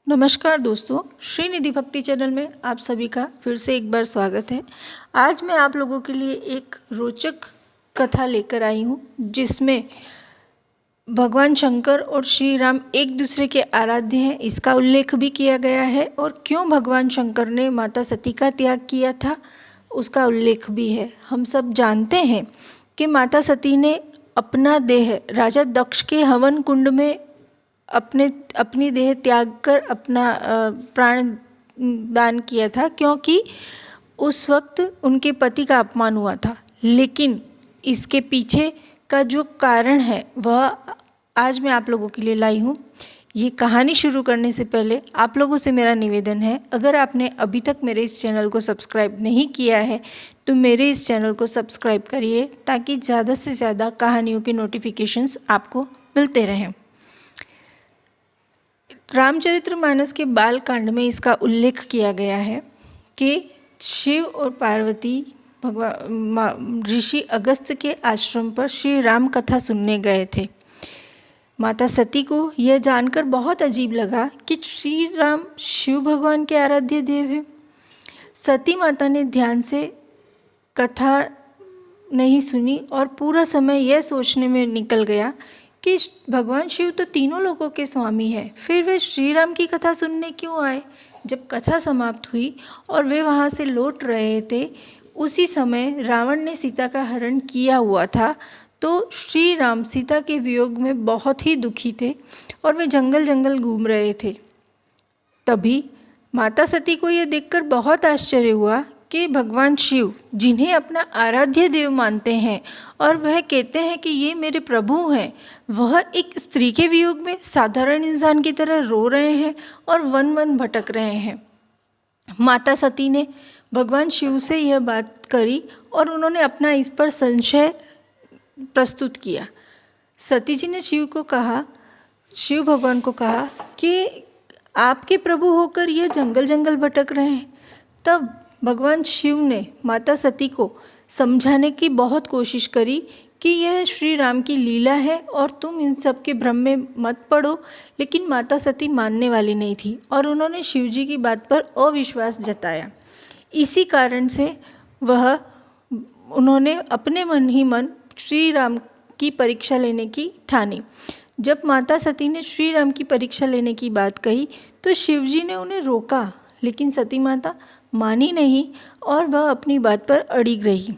नमस्कार दोस्तों, श्रीनिधि भक्ति चैनल में आप सभी का फिर से एक बार स्वागत है। आज मैं आप लोगों के लिए एक रोचक कथा लेकर आई हूँ जिसमें भगवान शंकर और श्री राम एक दूसरे के आराध्य हैं, इसका उल्लेख भी किया गया है और क्यों भगवान शंकर ने माता सती का त्याग किया था उसका उल्लेख भी है। हम सब जानते हैं कि माता सती ने अपना देह राजा दक्ष के हवन कुंड में अपनी देह त्याग कर अपना प्राण दान किया था, क्योंकि उस वक्त उनके पति का अपमान हुआ था। लेकिन इसके पीछे का जो कारण है वह आज मैं आप लोगों के लिए लाई हूँ। ये कहानी शुरू करने से पहले आप लोगों से मेरा निवेदन है, अगर आपने अभी तक मेरे इस चैनल को सब्सक्राइब नहीं किया है तो मेरे इस चैनल को सब्सक्राइब करिए ताकि ज़्यादा से ज़्यादा कहानियों के नोटिफिकेशंस आपको मिलते रहें। रामचरितमानस के बाल कांड में इसका उल्लेख किया गया है कि शिव और पार्वती भगवान ऋषि अगस्त्य के आश्रम पर श्री राम कथा सुनने गए थे। माता सती को यह जानकर बहुत अजीब लगा कि श्री राम शिव भगवान के आराध्य देव हैं। सती माता ने ध्यान से कथा नहीं सुनी और पूरा समय यह सोचने में निकल गया कि भगवान शिव तो तीनों लोकों के स्वामी हैं, फिर वे श्री राम की कथा सुनने क्यों आए। जब कथा समाप्त हुई और वे वहाँ से लौट रहे थे, उसी समय रावण ने सीता का हरण किया हुआ था। तो श्री राम सीता के वियोग में बहुत ही दुखी थे और वे जंगल जंगल घूम रहे थे। तभी माता सती को यह देखकर बहुत आश्चर्य हुआ कि भगवान शिव, जिन्हें अपना आराध्य देव मानते हैं और वह कहते हैं कि ये मेरे प्रभु हैं, वह एक स्त्री के वियोग में साधारण इंसान की तरह रो रहे हैं और वन वन भटक रहे हैं। माता सती ने भगवान शिव से यह बात करी और उन्होंने अपना इस पर संशय प्रस्तुत किया। सती जी ने शिव भगवान को कहा कि आपके प्रभु होकर यह जंगल जंगल भटक रहे हैं। तब भगवान शिव ने माता सती को समझाने की बहुत कोशिश करी कि यह श्री राम की लीला है और तुम इन सब के भ्रम में मत पड़ो। लेकिन माता सती मानने वाली नहीं थी और उन्होंने शिव जी की बात पर अविश्वास जताया। इसी कारण से उन्होंने अपने मन ही मन श्री राम की परीक्षा लेने की ठानी। जब माता सती ने श्री राम की परीक्षा लेने की बात कही तो शिव जी ने उन्हें रोका, लेकिन सती माता मानी नहीं और वह अपनी बात पर अड़िग रही।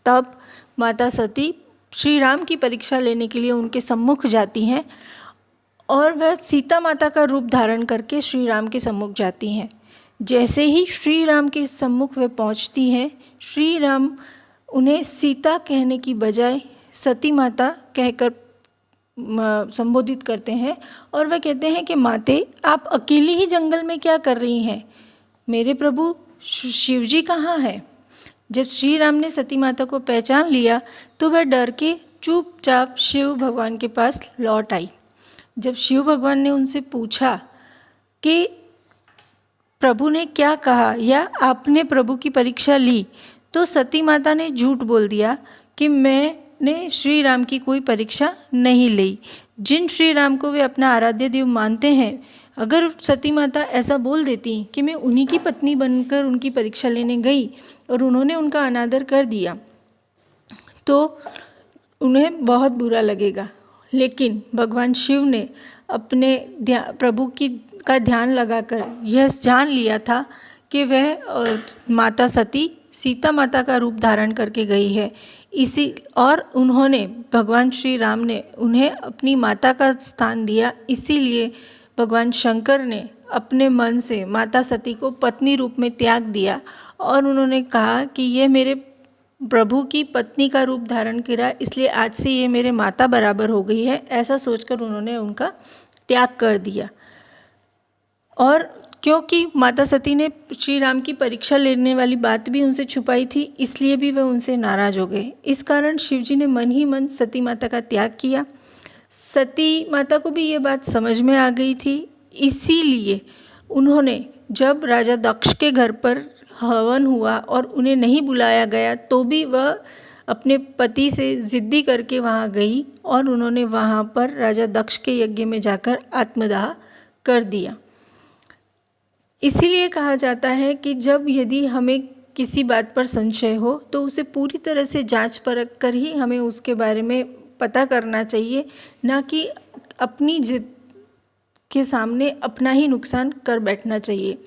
तब माता सती श्री राम की परीक्षा लेने के लिए उनके सम्मुख जाती हैं और वह सीता माता का रूप धारण करके श्री राम के सम्मुख जाती हैं। जैसे ही श्री राम के सम्मुख वे पहुंचती हैं, श्री राम उन्हें सीता कहने की बजाय सती माता कहकर संबोधित करते हैं और वह कहते हैं कि माते, आप अकेली ही जंगल में क्या कर रही हैं? मेरे प्रभु शिव जी कहाँ हैं? जब श्री राम ने सती माता को पहचान लिया तो वह डर के चुपचाप शिव भगवान के पास लौट आई। जब शिव भगवान ने उनसे पूछा कि प्रभु ने क्या कहा या आपने प्रभु की परीक्षा ली, तो सती माता ने झूठ बोल दिया कि मैंने श्री राम की कोई परीक्षा नहीं ली। जिन श्री राम को वे अपना आराध्य देव मानते हैं, अगर सती माता ऐसा बोल देती कि मैं उन्हीं की पत्नी बनकर उनकी परीक्षा लेने गई और उन्होंने उनका अनादर कर दिया तो उन्हें बहुत बुरा लगेगा। लेकिन भगवान शिव ने अपने प्रभु का ध्यान लगाकर यह जान लिया था कि वह माता सती सीता माता का रूप धारण करके गई है। उन्होंने भगवान श्री राम ने उन्हें अपनी माता का स्थान दिया। इसीलिए भगवान शंकर ने अपने मन से माता सती को पत्नी रूप में त्याग दिया और उन्होंने कहा कि यह मेरे प्रभु की पत्नी का रूप धारण किया, इसलिए आज से ये मेरे माता बराबर हो गई है। ऐसा सोचकर उन्होंने उनका त्याग कर दिया। और क्योंकि माता सती ने श्री राम की परीक्षा लेने वाली बात भी उनसे छुपाई थी, इसलिए भी वह उनसे नाराज हो गए। इस कारण शिव जी ने मन ही मन सती माता का त्याग किया। सती माता को भी ये बात समझ में आ गई थी, इसीलिए उन्होंने जब राजा दक्ष के घर पर हवन हुआ और उन्हें नहीं बुलाया गया तो भी वह अपने पति से ज़िद्दी करके वहाँ गई और उन्होंने वहाँ पर राजा दक्ष के यज्ञ में जाकर आत्मदाह कर दिया। इसीलिए कहा जाता है कि जब यदि हमें किसी बात पर संशय हो तो उसे पूरी तरह से जांच परख कर ही हमें उसके बारे में पता करना चाहिए, ना कि अपनी जिद के सामने अपना ही नुकसान कर बैठना चाहिए।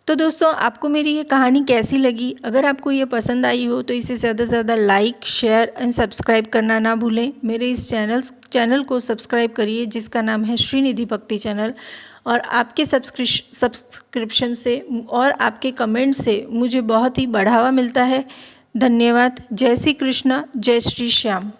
तो दोस्तों, आपको मेरी ये कहानी कैसी लगी? अगर आपको ये पसंद आई हो तो इसे ज़्यादा से ज़्यादा लाइक, शेयर एंड सब्सक्राइब करना ना भूलें। मेरे इस चैनल को सब्सक्राइब करिए, जिसका नाम है श्रीनिधि भक्ति चैनल। और आपके सब्सक्रिप्शन से और आपके कमेंट से मुझे बहुत ही बढ़ावा मिलता है। धन्यवाद। जय श्री कृष्ण, जय श्री श्याम।